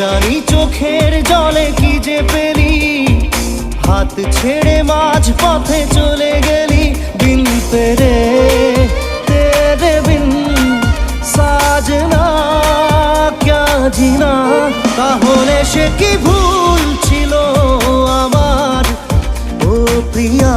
জানি চোখের জলে কি যে পেলি, হাত ছেড়ে মাঝ পথে চলে গেলি। বিন তেরে তেরে বিন সাজনা ক্যা জিনা। তাহলে সে কি ভুল ছিল আমার ও প্রিয়া।